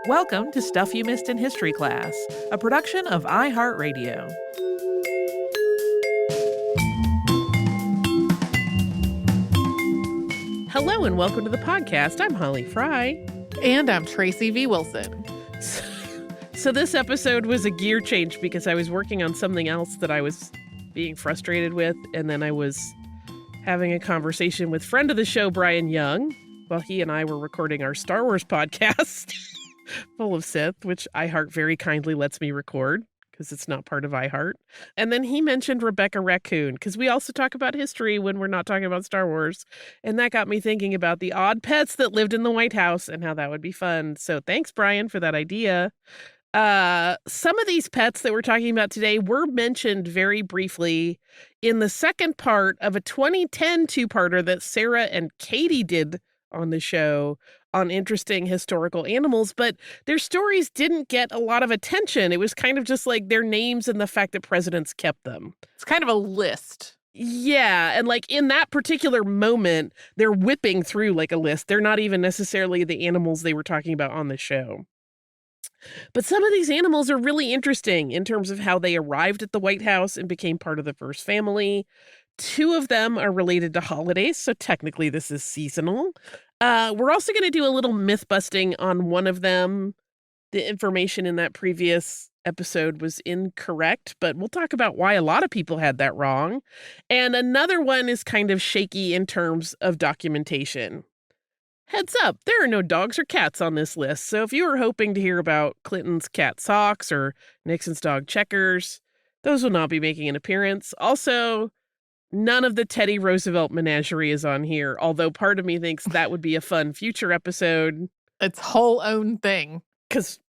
Welcome to Stuff You Missed in History Class, a production of iHeartRadio. Hello and welcome to the podcast. I'm Holly Fry. And I'm Tracy V. Wilson. So this episode was a gear change because I was working on something else that I was being frustrated with, and then I was having a conversation with friend of the show, Brian Young, while he and I were recording our Star Wars podcast. Full of Sith, which iHeart very kindly lets me record because it's not part of iHeart. And then he mentioned Rebecca Raccoon because we also talk about history when we're not talking about Star Wars. And that got me thinking about the odd pets that lived in the White House and how that would be fun. So thanks, Brian, for that idea. Some of these pets that we're talking about today were mentioned very briefly in the second part of a 2010 two-parter that Sarah and Katie did on the show on interesting historical animals, but their stories didn't get a lot of attention. It was kind of just like their names and the fact that presidents kept them. It's kind of a list. Yeah, and like in that particular moment, they're whipping through like a list. They're not even necessarily the animals they were talking about on the show. But some of these animals are really interesting in terms of how they arrived at the White House and became part of the first family. Two of them are related to holidays, so technically this is seasonal. We're also going to do a little myth busting on one of them. The information in that previous episode was incorrect, but we'll talk about why a lot of people had that wrong. And another one is kind of shaky in terms of documentation. Heads up, there are no dogs or cats on this list, so if you were hoping to hear about Clinton's cat Socks or Nixon's dog Checkers, those will not be making an appearance. Also, none of the Teddy Roosevelt menagerie is on here, although part of me thinks that would be a fun future episode. Its whole own thing. Because,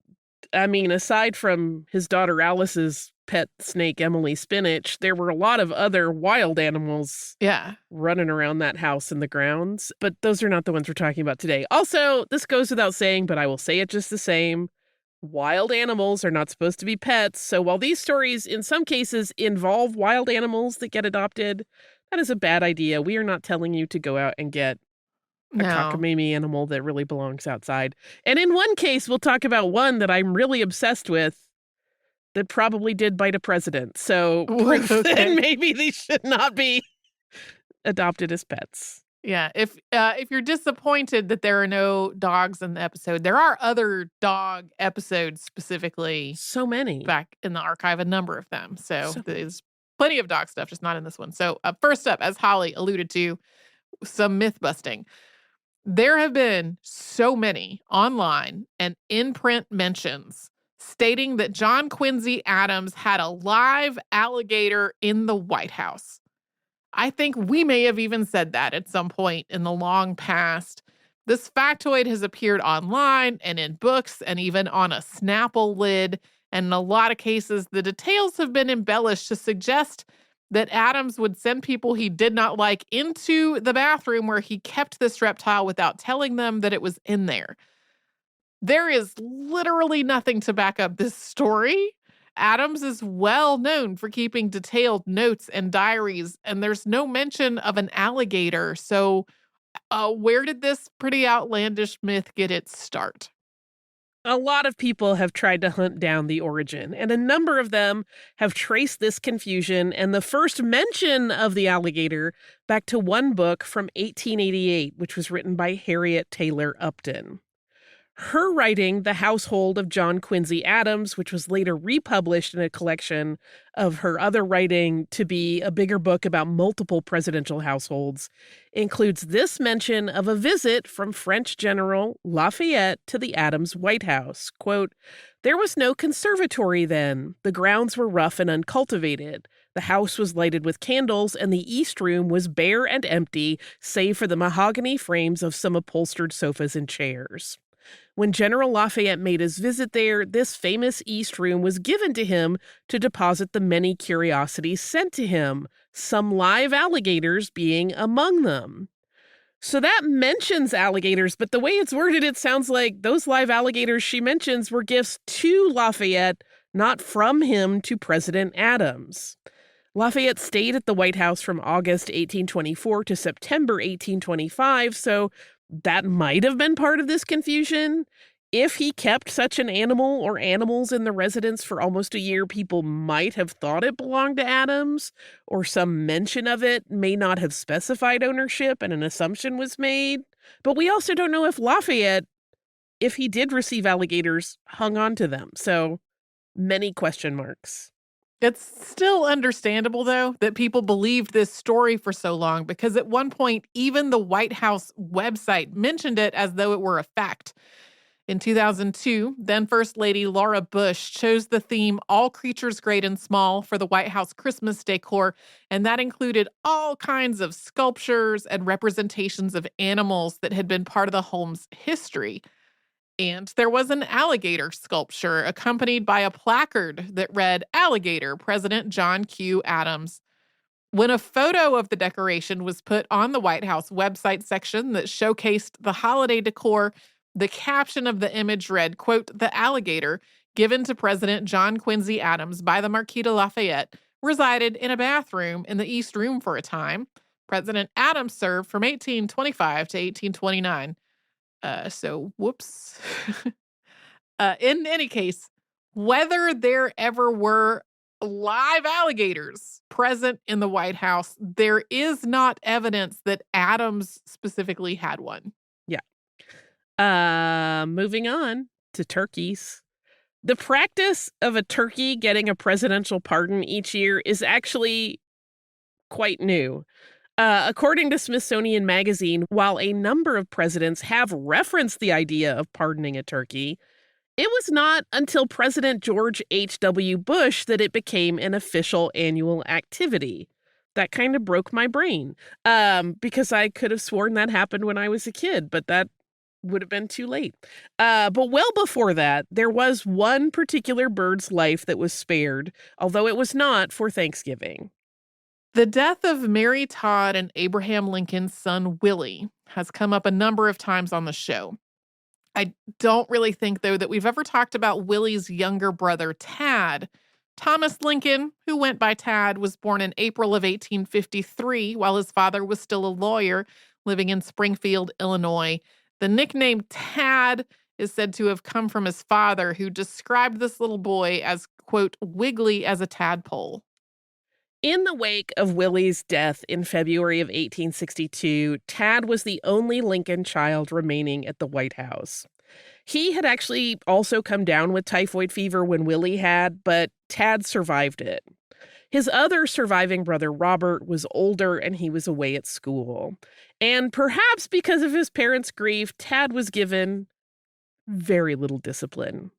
I mean, aside from his daughter Alice's pet snake, Emily Spinach, there were a lot of other wild animals running around that house in the grounds. But those are not the ones we're talking about today. Also, this goes without saying, but I will say it just the same. Wild animals are not supposed to be pets. So while these stories in some cases involve wild animals that get adopted, that is a bad idea. We are not telling you to go out and get a cockamamie animal that really belongs outside. And in one case, we'll talk about one that I'm really obsessed with that probably did bite a president. So then maybe these should not be adopted as pets. Yeah, if you're disappointed that there are no dogs in the episode, there are other dog episodes specifically. So many. Back in the archive, a number of them. So there's plenty of dog stuff, just not in this one. So first up, as Holly alluded to, some myth busting. There have been so many online and in-print mentions stating that John Quincy Adams had a live alligator in the White House. I think we may have even said that at some point in the long past. This factoid has appeared online and in books and even on a Snapple lid. And in a lot of cases, the details have been embellished to suggest that Adams would send people he did not like into the bathroom where he kept this reptile without telling them that it was in there. There is literally nothing to back up this story. Adams is well known for keeping detailed notes and diaries, and there's no mention of an alligator. So where did this pretty outlandish myth get its start? A lot of people have tried to hunt down the origin, and a number of them have traced this confusion and the first mention of the alligator back to one book from 1888, which was written by Harriet Taylor Upton. Her writing, The Household of John Quincy Adams, which was later republished in a collection of her other writing to be a bigger book about multiple presidential households, includes this mention of a visit from French General Lafayette to the Adams White House. Quote, "There was no conservatory then. The grounds were rough and uncultivated. The house was lighted with candles, and the East Room was bare and empty, save for the mahogany frames of some upholstered sofas and chairs. When General Lafayette made his visit there, this famous East Room was given to him to deposit the many curiosities sent to him, some live alligators being among them." So that mentions alligators, but the way it's worded, it sounds like those live alligators she mentions were gifts to Lafayette, not from him to President Adams. Lafayette stayed at the White House from August 1824 to September 1825, so that might have been part of this confusion. If he kept such an animal or animals in the residence for almost a year, people might have thought it belonged to Adams, or some mention of it may not have specified ownership and an assumption was made. But we also don't know if Lafayette, if he did receive alligators, hung on to them. So many question marks. It's still understandable, though, that people believed this story for so long because at one point, even the White House website mentioned it as though it were a fact. In 2002, then First Lady Laura Bush chose the theme All Creatures Great and Small for the White House Christmas decor, and that included all kinds of sculptures and representations of animals that had been part of the home's history. And there was an alligator sculpture accompanied by a placard that read, Alligator, President John Q. Adams. When a photo of the decoration was put on the White House website section that showcased the holiday decor, the caption of the image read, quote, the alligator, given to President John Quincy Adams by the Marquis de Lafayette, resided in a bathroom in the East Room for a time. President Adams served from 1825 to 1829. So, whoops. In any case, whether there ever were live alligators present in the White House, there is not evidence that Adams specifically had one. Yeah. Moving on to turkeys. The practice of a turkey getting a presidential pardon each year is actually quite new. According to Smithsonian Magazine, while a number of presidents have referenced the idea of pardoning a turkey, it was not until President George H.W. Bush that it became an official annual activity. That kind of broke my brain, because I could have sworn that happened when I was a kid, but that would have been too late. But well before that, there was one particular bird's life that was spared, although it was not for Thanksgiving. The death of Mary Todd and Abraham Lincoln's son, Willie, has come up a number of times on the show. I don't really think, though, that we've ever talked about Willie's younger brother, Tad. Thomas Lincoln, who went by Tad, was born in April of 1853 while his father was still a lawyer living in Springfield, Illinois. The nickname Tad is said to have come from his father, who described this little boy as, quote, wiggly as a tadpole. In the wake of Willie's death in February of 1862, Tad was the only Lincoln child remaining at the White House. He had actually also come down with typhoid fever when Willie had, but Tad survived it. His other surviving brother, Robert, was older and he was away at school. And perhaps because of his parents' grief, Tad was given very little discipline.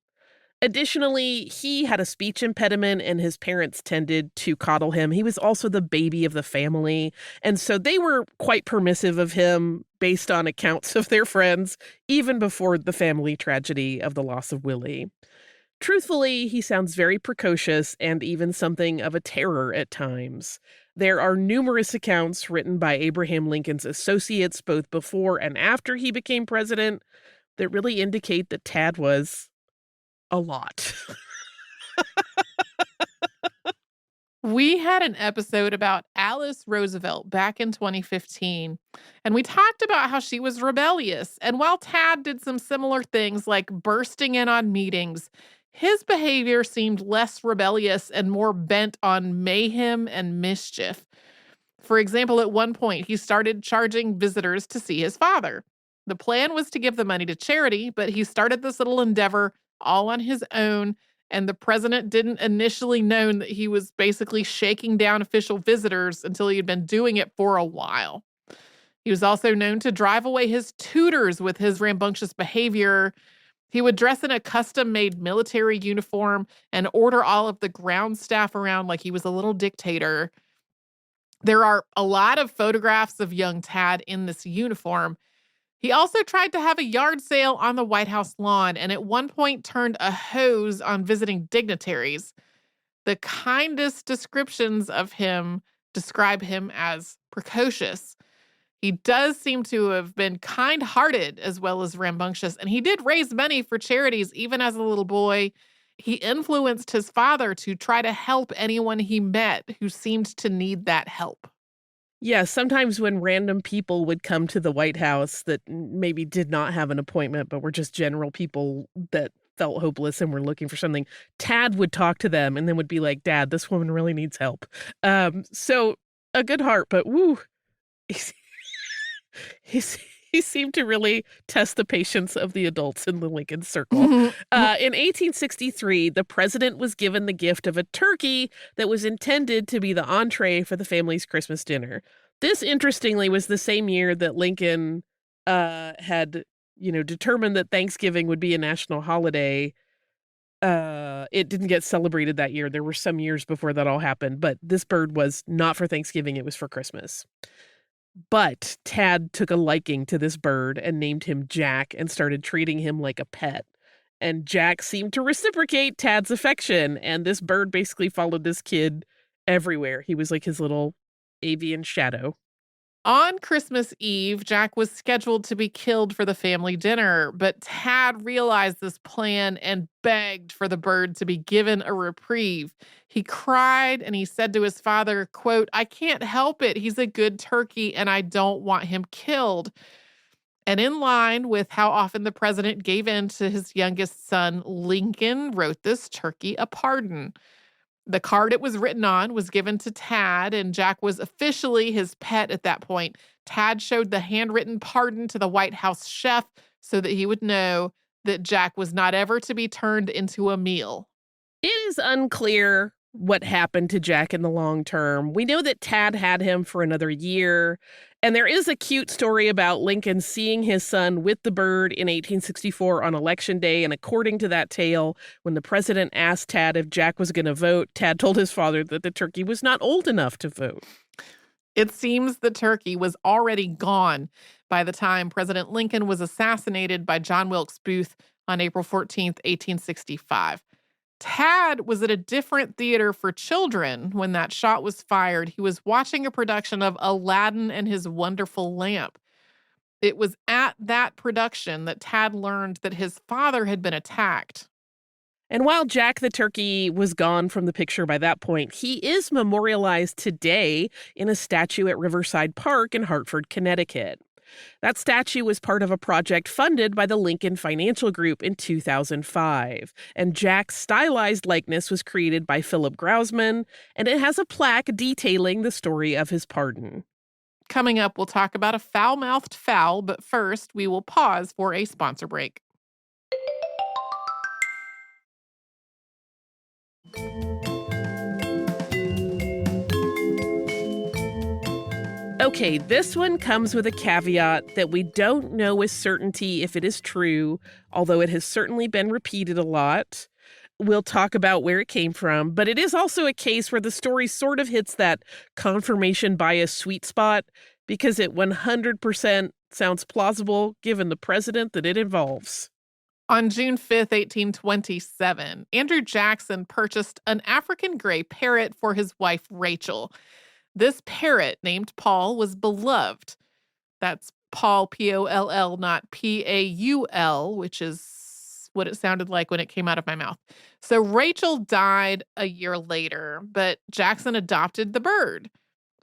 Additionally, he had a speech impediment and his parents tended to coddle him. He was also the baby of the family, and so they were quite permissive of him based on accounts of their friends, even before the family tragedy of the loss of Willie. Truthfully, he sounds very precocious and even something of a terror at times. There are numerous accounts written by Abraham Lincoln's associates both before and after he became president that really indicate that Tad was a lot. We had an episode about Alice Roosevelt back in 2015, and we talked about how she was rebellious. And while Tad did some similar things like bursting in on meetings, his behavior seemed less rebellious and more bent on mayhem and mischief. For example, at one point, he started charging visitors to see his father. The plan was to give the money to charity, but he started this little endeavor all on his own, and the president didn't initially know that he was basically shaking down official visitors until he had been doing it for a while. He was also known to drive away his tutors with his rambunctious behavior. He would dress in a custom-made military uniform and order all of the ground staff around like he was a little dictator. There are a lot of photographs of young Tad in this uniform. He also tried to have a yard sale on the White House lawn and at one point turned a hose on visiting dignitaries. The kindest descriptions of him describe him as precocious. He does seem to have been kind-hearted as well as rambunctious, and he did raise money for charities even as a little boy. He influenced his father to try to help anyone he met who seemed to need that help. Yeah, sometimes when random people would come to the White House that maybe did not have an appointment, but were just general people that felt hopeless and were looking for something, Tad would talk to them and then would be like, Dad, this woman really needs help. So a good heart, but woo, he's, he seemed to really test the patience of the adults in the Lincoln Circle. In 1863, the president was given the gift of a turkey that was intended to be the entree for the family's Christmas dinner. This, interestingly, was the same year that Lincoln had, determined that Thanksgiving would be a national holiday. It didn't get celebrated that year. There were some years before that all happened, but this bird was not for Thanksgiving. It was for Christmas. But Tad took a liking to this bird and named him Jack and started treating him like a pet. And Jack seemed to reciprocate Tad's affection. And this bird basically followed this kid everywhere. He was like his little avian shadow. On Christmas Eve, Jack was scheduled to be killed for the family dinner, but Tad realized this plan and begged for the bird to be given a reprieve. He cried and he said to his father, quote, "I can't help it. He's a good turkey and I don't want him killed." And in line with how often the president gave in to his youngest son, Lincoln wrote this turkey a pardon. The card it was written on was given to Tad, and Jack was officially his pet at that point. Tad showed the handwritten pardon to the White House chef so that he would know that Jack was not ever to be turned into a meal. It is unclear what happened to Jack in the long term. We know that Tad had him for another year, and there is a cute story about Lincoln seeing his son with the bird in 1864 on Election Day, and according to that tale, when the president asked Tad if Jack was going to vote, Tad told his father that the turkey was not old enough to vote. It seems the turkey was already gone by the time President Lincoln was assassinated by John Wilkes Booth on April 14th, 1865. Tad was at a different theater for children when that shot was fired. He was watching a production of Aladdin and His Wonderful Lamp. It was at that production that Tad learned that his father had been attacked. And while Jack the turkey was gone from the picture by that point, he is memorialized today in a statue at Riverside Park in Hartford, Connecticut. That statue was part of a project funded by the Lincoln Financial Group in 2005. And Jack's stylized likeness was created by Philip Grousman, and it has a plaque detailing the story of his pardon. Coming up, we'll talk about a foul-mouthed fowl, but first, we will pause for a sponsor break. Okay, this one comes with a caveat that we don't know with certainty if it is true, although it has certainly been repeated a lot. We'll talk about where it came from, but it is also a case where the story sort of hits that confirmation bias sweet spot because it 100% sounds plausible given the president that it involves. On June 5th, 1827, Andrew Jackson purchased an African gray parrot for his wife, Rachel. This parrot, named Paul, was beloved. That's Paul, P-O-L-L, not P-A-U-L, which is what it sounded like when it came out of my mouth. So Rachel died a year later, but Jackson adopted the bird.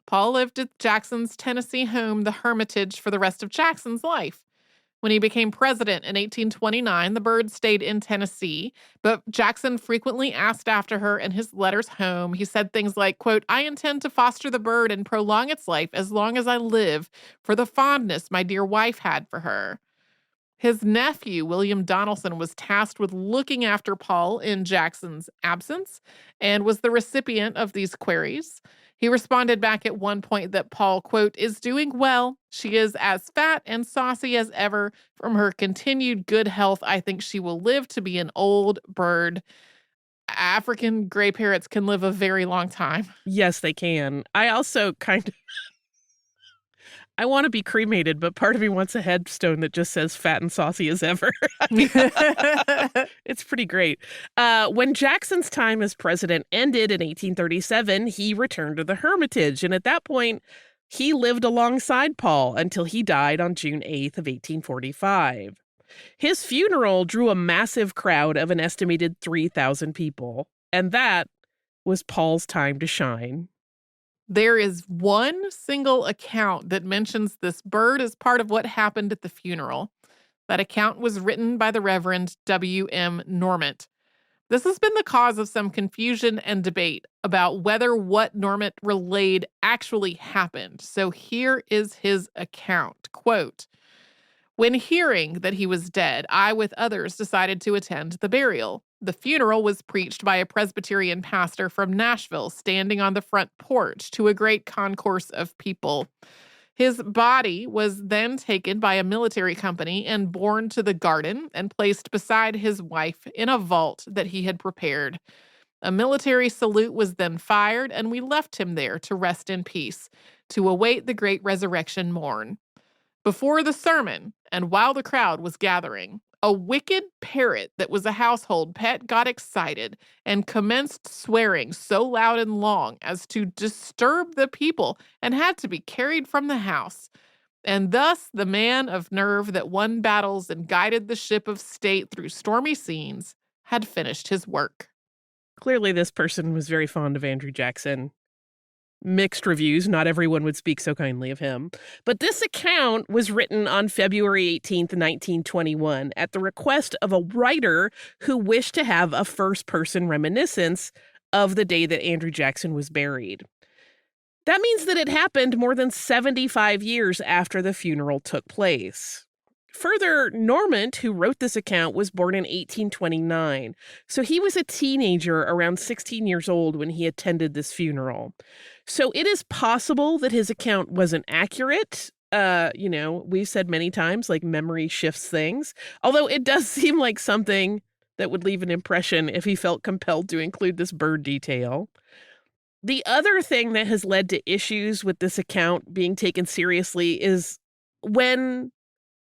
Paul lived at Jackson's Tennessee home, the Hermitage, for the rest of Jackson's life. When he became president in 1829, the bird stayed in Tennessee, but Jackson frequently asked after her in his letters home. He said things like, quote, "I intend to foster the bird and prolong its life as long as I live for the fondness my dear wife had for her." His nephew, William Donaldson, was tasked with looking after Paul in Jackson's absence and was the recipient of these queries. He responded back at one point that Paul, quote, "is doing well. She is as fat and saucy as ever. From her continued good health, I think she will live to be an old bird." African gray parrots can live a very long time. Yes, they can. I also I want to be cremated, but part of me wants a headstone that just says fat and saucy as ever. It's pretty great. When Jackson's time as president ended in 1837, he returned to the Hermitage. And at that point, he lived alongside Paul until he died on June 8th of 1845. His funeral drew a massive crowd of an estimated 3,000 people. And that was Paul's time to shine. There is one single account that mentions this bird as part of what happened at the funeral. That account was written by the Reverend W.M. Normant. This has been the cause of some confusion and debate about whether what Normant relayed actually happened. So here is his account. Quote, "When hearing that he was dead, I with others decided to attend the burial. The funeral was preached by a Presbyterian pastor from Nashville standing on the front porch to a great concourse of people. His body was then taken by a military company and borne to the garden and placed beside his wife in a vault that he had prepared. A military salute was then fired, and we left him there to rest in peace, to await the great resurrection morn. Before the sermon, and while the crowd was gathering, a wicked parrot that was a household pet got excited and commenced swearing so loud and long as to disturb the people and had to be carried from the house. And thus the man of nerve that won battles and guided the ship of state through stormy scenes had finished his work." Clearly, this person was very fond of Andrew Jackson. Mixed reviews. Not everyone would speak so kindly of him. But this account was written on February 18th, 1921, at the request of a writer who wished to have a first-person reminiscence of the day that Andrew Jackson was buried. That means that it happened more than 75 years after the funeral took place. Further, Normant, who wrote this account, was born in 1829, so he was a teenager around 16 years old when he attended this funeral. So it is possible that his account wasn't accurate. We've said many times, like, memory shifts things, although it does seem like something that would leave an impression if he felt compelled to include this bird detail. The other thing that has led to issues with this account being taken seriously is when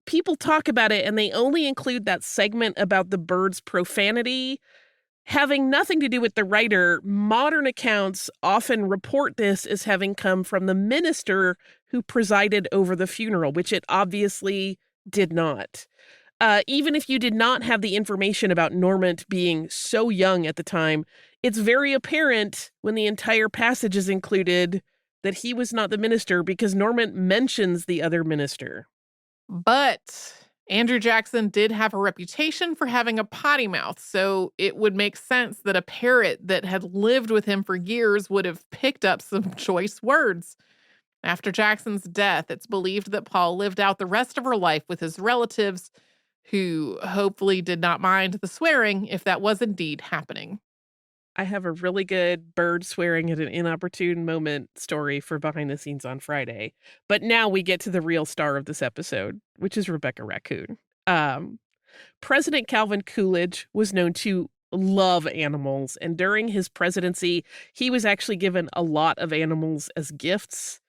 people talk about it and they only include that segment about the bird's profanity, having nothing to do with the writer. Modern accounts often report this as having come from the minister who presided over the funeral, which it obviously did not. Even if you did not have the information about Normant being so young at the time, it's very apparent when the entire passage is included that he was not the minister because Normant mentions the other minister. But Andrew Jackson did have a reputation for having a potty mouth, so it would make sense that a parrot that had lived with him for years would have picked up some choice words. After Jackson's death, it's believed that Paul lived out the rest of her life with his relatives, who hopefully did not mind the swearing if that was indeed happening. I have a really good bird swearing at an inopportune moment story for Behind the Scenes on Friday. But now we get to the real star of this episode, which is Rebecca Raccoon. President Calvin Coolidge was known to love animals, and during his presidency, he was actually given a lot of animals as gifts.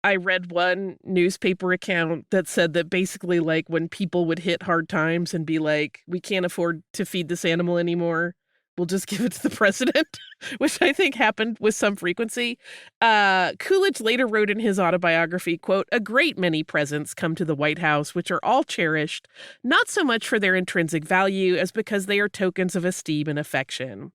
I read one newspaper account that said that basically, like, when people would hit hard times and be like, we can't afford to feed this animal anymore, we'll just give it to the president, which I think happened with some frequency. Coolidge later wrote in his autobiography, quote, "A great many presents come to the White House, which are all cherished, not so much for their intrinsic value as because they are tokens of esteem and affection.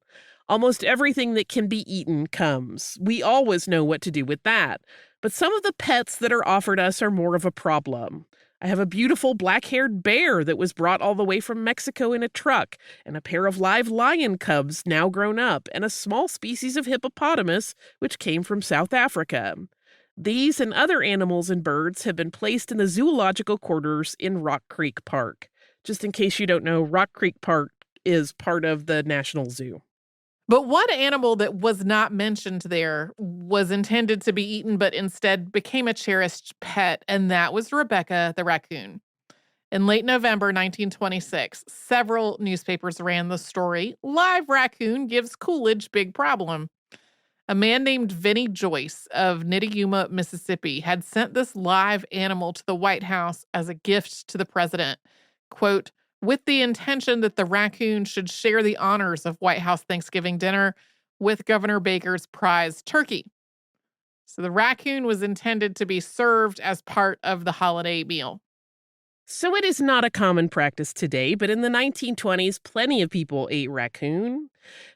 Almost everything that can be eaten comes. We always know what to do with that. But some of the pets that are offered us are more of a problem. I have a beautiful black-haired bear that was brought all the way from Mexico in a truck, and a pair of live lion cubs now grown up, and a small species of hippopotamus which came from South Africa. These and other animals and birds have been placed in the zoological quarters in Rock Creek Park." Just in case you don't know, Rock Creek Park is part of the National Zoo. But one animal that was not mentioned there was intended to be eaten, but instead became a cherished pet, and that was Rebecca the raccoon. In late November 1926, several newspapers ran the story, "Live Raccoon Gives Coolidge Big Problem." A man named Vinnie Joyce of Nittyuma, Mississippi, had sent this live animal to the White House as a gift to the president. Quote, "with the intention that the raccoon should share the honors of White House Thanksgiving dinner with Governor Baker's prize turkey." So the raccoon was intended to be served as part of the holiday meal. So it is not a common practice today, but in the 1920s, plenty of people ate raccoon.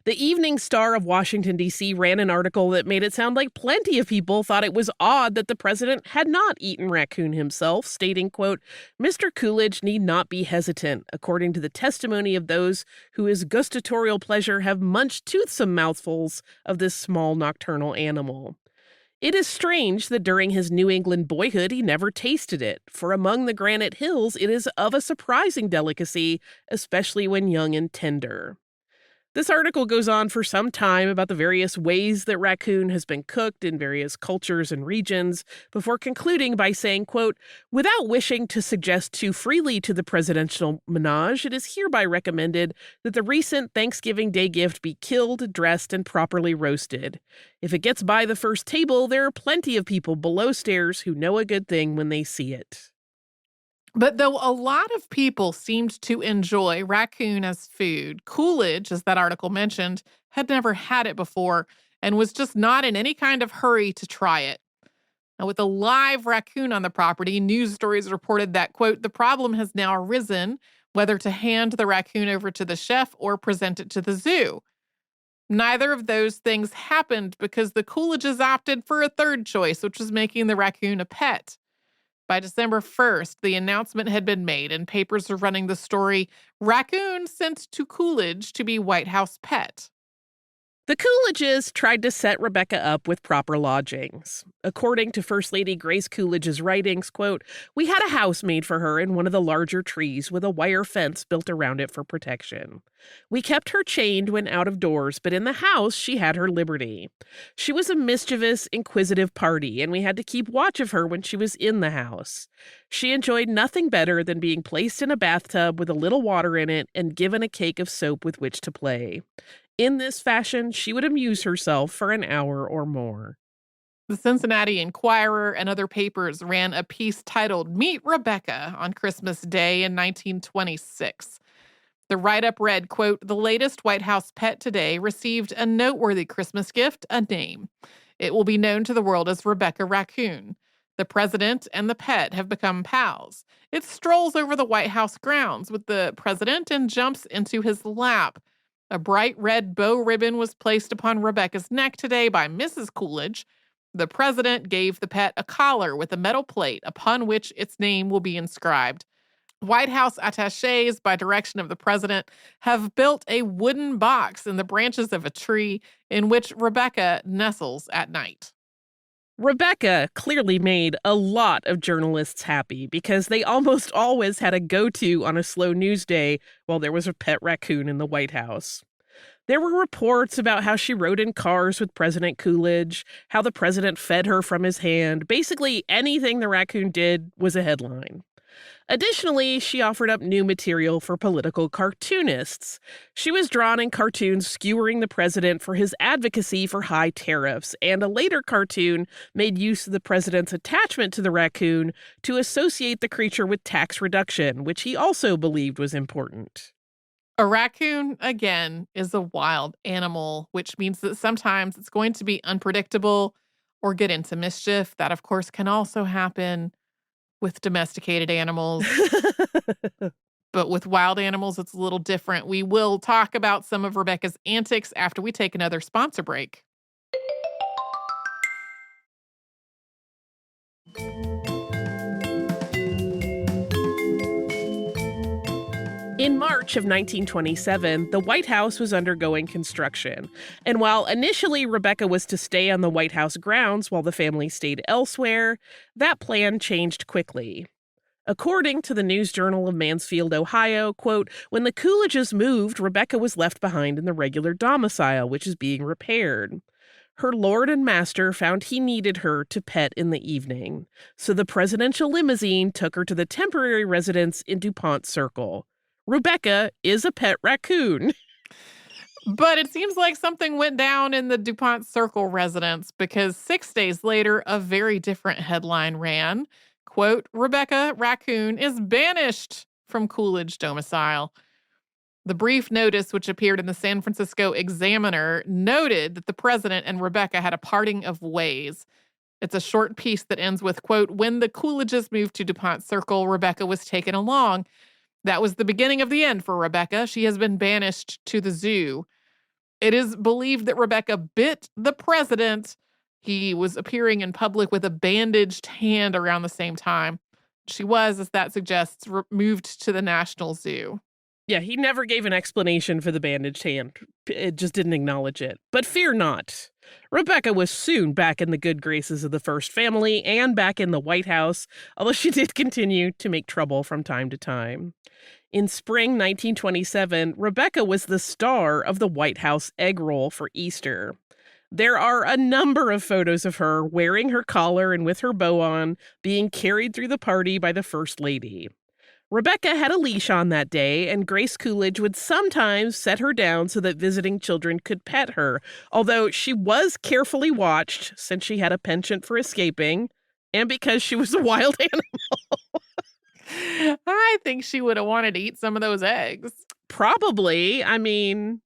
The Evening Star of Washington, D.C. ran an article that made it sound like plenty of people thought it was odd that the president had not eaten raccoon himself, stating, quote, "Mr. Coolidge need not be hesitant, according to the testimony of those who his gustatorial pleasure have munched toothsome mouthfuls of this small nocturnal animal." It is strange that during his New England boyhood he never tasted it, for among the granite hills it is of a surprising delicacy, especially when young and tender. This article goes on for some time about the various ways that raccoon has been cooked in various cultures and regions, before concluding by saying, quote, "Without wishing to suggest too freely to the presidential menage, it is hereby recommended that the recent Thanksgiving Day gift be killed, dressed, and properly roasted. If it gets by the first table, there are plenty of people below stairs who know a good thing when they see it." But though a lot of people seemed to enjoy raccoon as food, Coolidge, as that article mentioned, had never had it before and was just not in any kind of hurry to try it. Now, with a live raccoon on the property, news stories reported that, quote, "the problem has now arisen whether to hand the raccoon over to the chef or present it to the zoo." Neither of those things happened because the Coolidges opted for a third choice, which was making the raccoon a pet. By December 1st, the announcement had been made, and papers were running the story, "Raccoon sent to Coolidge to be White House pet." The Coolidges tried to set Rebecca up with proper lodgings. According to First Lady Grace Coolidge's writings, quote, "We had a house made for her in one of the larger trees with a wire fence built around it for protection. We kept her chained when out of doors, but in the house she had her liberty. She was a mischievous, inquisitive party, and we had to keep watch of her when she was in the house. She enjoyed nothing better than being placed in a bathtub with a little water in it and given a cake of soap with which to play. In this fashion, she would amuse herself for an hour or more." The Cincinnati Enquirer and other papers ran a piece titled "Meet Rebecca" on Christmas Day in 1926. The write-up read, quote, "The latest White House pet today received a noteworthy Christmas gift, a name. It will be known to the world as Rebecca Raccoon. The president and the pet have become pals. It strolls over the White House grounds with the president and jumps into his lap. A bright red bow ribbon was placed upon Rebecca's neck today by Mrs. Coolidge. The president gave the pet a collar with a metal plate upon which its name will be inscribed. White House attachés, by direction of the president, have built a wooden box in the branches of a tree in which Rebecca nestles at night." Rebecca clearly made a lot of journalists happy because they almost always had a go-to on a slow news day while there was a pet raccoon in the White House. There were reports about how she rode in cars with President Coolidge, how the president fed her from his hand. Basically, anything the raccoon did was a headline. Additionally, she offered up new material for political cartoonists. She was drawn in cartoons skewering the president for his advocacy for high tariffs, and a later cartoon made use of the president's attachment to the raccoon to associate the creature with tax reduction, which he also believed was important. A raccoon, again, is a wild animal, which means that sometimes it's going to be unpredictable or get into mischief. That, of course, can also happen with domesticated animals. But with wild animals, it's a little different. We will talk about some of Rebecca's antics after we take another sponsor break. In March of 1927, the White House was undergoing construction, and while initially Rebecca was to stay on the White House grounds while the family stayed elsewhere, that plan changed quickly. According to the News Journal of Mansfield, Ohio, quote, "When the Coolidges moved, Rebecca was left behind in the regular domicile, which is being repaired. Her lord and master found he needed her to pet in the evening, so the presidential limousine took her to the temporary residence in DuPont Circle. Rebecca is a pet raccoon." But it seems like something went down in the DuPont Circle residence because 6 days later, a very different headline ran, quote, "Rebecca Raccoon is banished from Coolidge domicile." The brief notice, which appeared in the San Francisco Examiner, noted that the president and Rebecca had a parting of ways. It's a short piece that ends with, quote, "When the Coolidges moved to DuPont Circle, Rebecca was taken along. That was the beginning of the end for Rebecca. She has been banished to the zoo." It is believed that Rebecca bit the president. He was appearing in public with a bandaged hand around the same time. She was, as that suggests, moved to the National Zoo. Yeah, he never gave an explanation for the bandaged hand. It just didn't acknowledge it. But fear not. Rebecca was soon back in the good graces of the first family and back in the White House, although she did continue to make trouble from time to time. In spring 1927, Rebecca was the star of the White House egg roll for Easter. There are a number of photos of her wearing her collar and with her bow on, being carried through the party by the First Lady. Rebecca had a leash on that day, and Grace Coolidge would sometimes set her down so that visiting children could pet her, although she was carefully watched since she had a penchant for escaping and because she was a wild animal. I think she would have wanted to eat some of those eggs. Probably. I mean,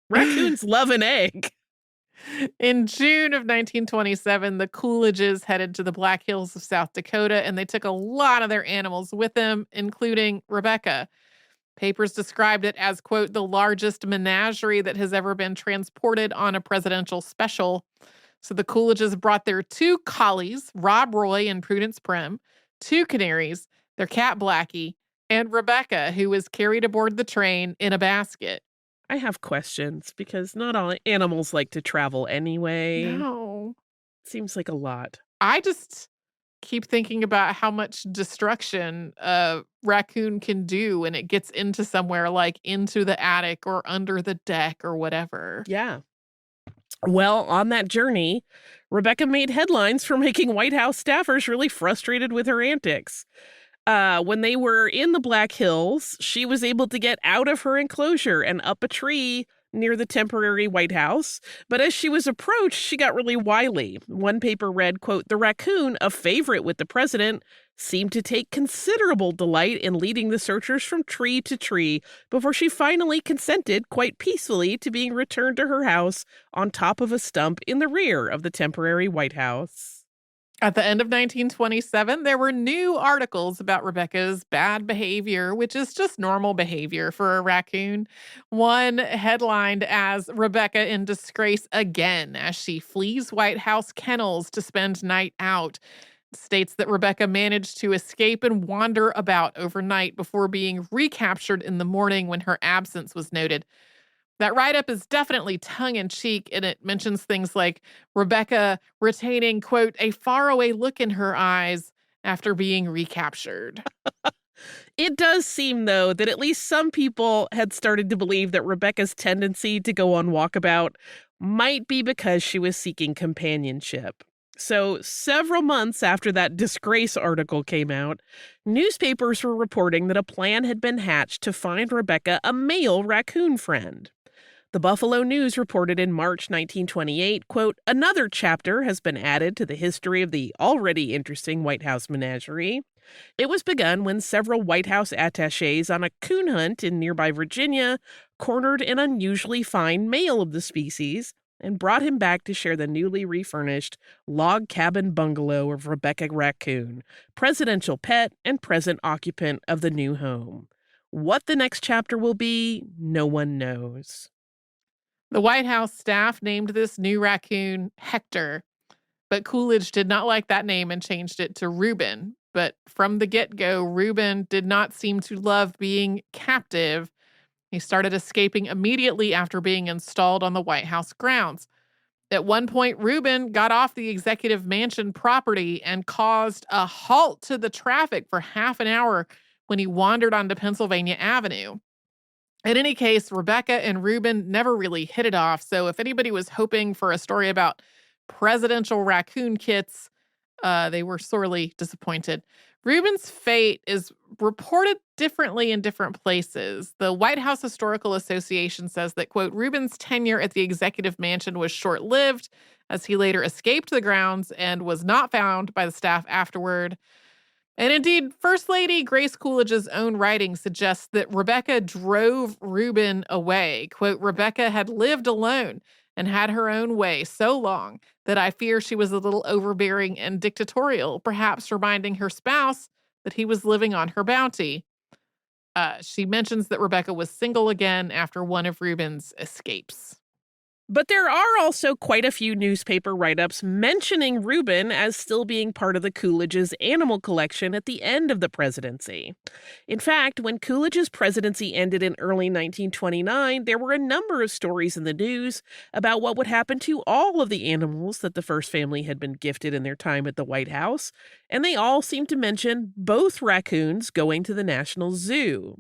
raccoons love an egg. In June of 1927, the Coolidges headed to the Black Hills of South Dakota, and they took a lot of their animals with them, including Rebecca. Papers described it as, quote, the largest menagerie that has ever been transported on a presidential special. So the Coolidges brought their 2 collies, Rob Roy and Prudence Prim, 2 canaries, their cat Blackie, and Rebecca, who was carried aboard the train in a basket. I have questions because not all animals like to travel anyway. No. Seems like a lot. I just keep thinking about how much destruction a raccoon can do when it gets into somewhere, like into the attic or under the deck or whatever. Yeah. Well, on that journey, Rebecca made headlines for making White House staffers really frustrated with her antics. When they were in the Black Hills, she was able to get out of her enclosure and up a tree near the temporary White House. But as she was approached, she got really wily. One paper read, quote, the raccoon, a favorite with the president, seemed to take considerable delight in leading the searchers from tree to tree before she finally consented quite peacefully to being returned to her house on top of a stump in the rear of the temporary White House. At the end of 1927, there were new articles about Rebecca's bad behavior, which is just normal behavior for a raccoon. One headlined as Rebecca in disgrace again as she flees White House kennels to spend night out. It states that Rebecca managed to escape and wander about overnight before being recaptured in the morning when her absence was noted. That write-up is definitely tongue-in-cheek, and it mentions things like Rebecca retaining, quote, a faraway look in her eyes after being recaptured. It does seem, though, that at least some people had started to believe that Rebecca's tendency to go on walkabout might be because she was seeking companionship. So several months after that disgrace article came out, newspapers were reporting that a plan had been hatched to find Rebecca a male raccoon friend. The Buffalo News reported in March 1928, quote, another chapter has been added to the history of the already interesting White House menagerie. It was begun when several White House attachés on a coon hunt in nearby Virginia cornered an unusually fine male of the species and brought him back to share the newly refurnished log cabin bungalow of Rebecca Raccoon, presidential pet and present occupant of the new home. What the next chapter will be, no one knows. The White House staff named this new raccoon Hector, but Coolidge did not like that name and changed it to Reuben. But from the get-go, Reuben did not seem to love being captive. He started escaping immediately after being installed on the White House grounds. At one point, Reuben got off the executive mansion property and caused a halt to the traffic for half an hour when he wandered onto Pennsylvania Avenue. In any case, Rebecca and Reuben never really hit it off, so if anybody was hoping for a story about presidential raccoon kits, they were sorely disappointed. Reuben's fate is reported differently in different places. The White House Historical Association says that, quote, Reuben's tenure at the executive mansion was short-lived, as he later escaped the grounds and was not found by the staff afterward. And indeed, First Lady Grace Coolidge's own writing suggests that Rebecca drove Reuben away. Quote, Rebecca had lived alone and had her own way so long that I fear she was a little overbearing and dictatorial, perhaps reminding her spouse that he was living on her bounty. She mentions that Rebecca was single again after one of Reuben's escapes. But there are also quite a few newspaper write-ups mentioning Reuben as still being part of the Coolidge's animal collection at the end of the presidency. In fact, when Coolidge's presidency ended in early 1929, there were a number of stories in the news about what would happen to all of the animals that the first family had been gifted in their time at the White House, and they all seemed to mention both raccoons going to the National Zoo.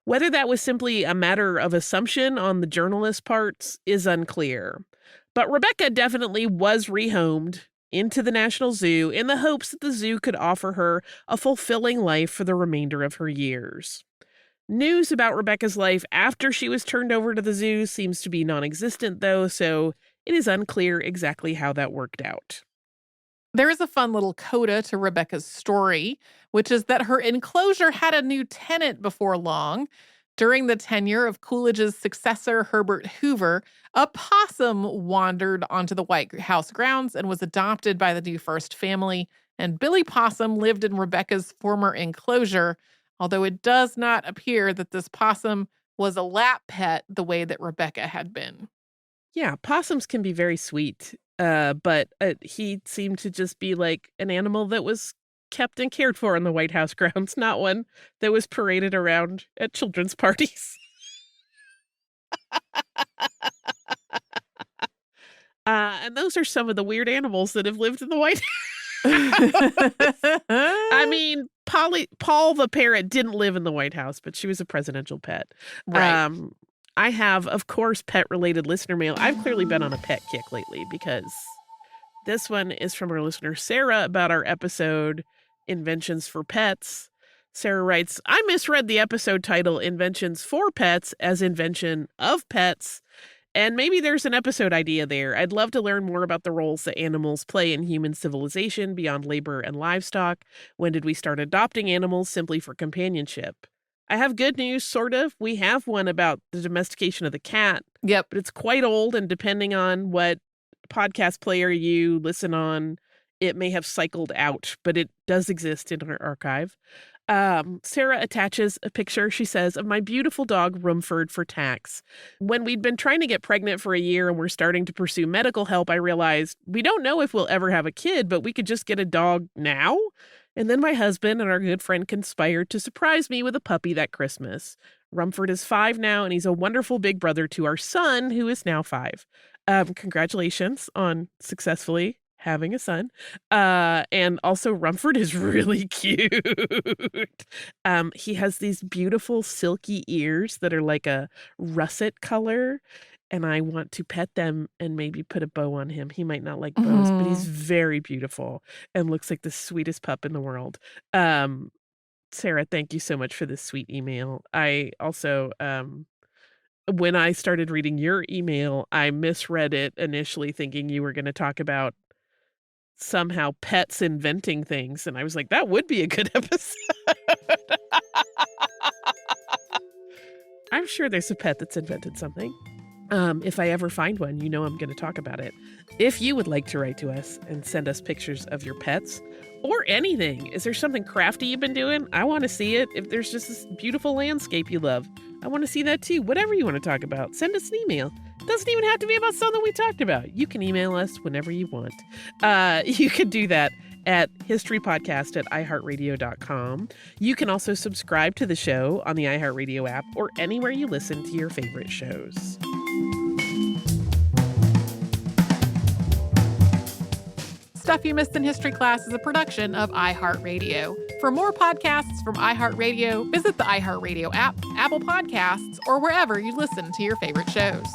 Whether that was simply a matter of assumption on the journalist's parts is unclear. But Rebecca definitely was rehomed into the National Zoo in the hopes that the zoo could offer her a fulfilling life for the remainder of her years. News about Rebecca's life after she was turned over to the zoo seems to be non-existent, though, so it is unclear exactly how that worked out. There is a fun little coda to Rebecca's story, which is that her enclosure had a new tenant before long. During the tenure of Coolidge's successor, Herbert Hoover, a possum wandered onto the White House grounds and was adopted by the new first family, and Billy Possum lived in Rebecca's former enclosure, although it does not appear that this possum was a lap pet the way that Rebecca had been. Yeah, possums can be very sweet, but he seemed to just be like an animal that was kept and cared for in the White House grounds, not one that was paraded around at children's parties. And those are some of the weird animals that have lived in the White House. I mean, Paul the parrot didn't live in the White House, but she was a presidential pet. Right. I have, of course, pet-related listener mail. I've clearly been on a pet kick lately because this one is from our listener, Sarah, about our episode, Inventions for Pets. Sarah writes, I misread the episode title, Inventions for Pets, as Invention of Pets, and maybe there's an episode idea there. I'd love to learn more about the roles that animals play in human civilization beyond labor and livestock. When did we start adopting animals simply for companionship? I have good news, sort of. We have one about the domestication of the cat. Yep. But it's quite old, and depending on what podcast player you listen on, it may have cycled out, but it does exist in our archive. Sarah attaches a picture, she says, of my beautiful dog, Rumford, for tax. When we'd been trying to get pregnant for a year and we're starting to pursue medical help, I realized we don't know if we'll ever have a kid, but we could just get a dog now. And then my husband and our good friend conspired to surprise me with a puppy that Christmas. Rumford is 5 now, and he's a wonderful big brother to our son, who is now 5. Congratulations on successfully having a son. And also Rumford is really cute. He has these beautiful silky ears that are like a russet color. And I want to pet them and maybe put a bow on him. He might not like bows, but he's very beautiful and looks like the sweetest pup in the world. Sarah, thank you so much for this sweet email. I also, when I started reading your email, I misread it initially thinking you were going to talk about somehow pets inventing things. And I was like, that would be a good episode. I'm sure there's a pet that's invented something. If I ever find one, you know I'm going to talk about it. If you would like to write to us and send us pictures of your pets or anything, is there something crafty you've been doing? I want to see it. If there's just this beautiful landscape you love, I want to see that too. Whatever you want to talk about, send us an email. It doesn't even have to be about something we talked about. You can email us whenever you want. You can do that at historypodcast@iheartradio.com. You can also subscribe to the show on the iHeartRadio app or anywhere you listen to your favorite shows. Stuff You Missed in History Class is a production of iHeartRadio. For more podcasts from iHeartRadio, visit the iHeartRadio app, Apple Podcasts, or wherever you listen to your favorite shows.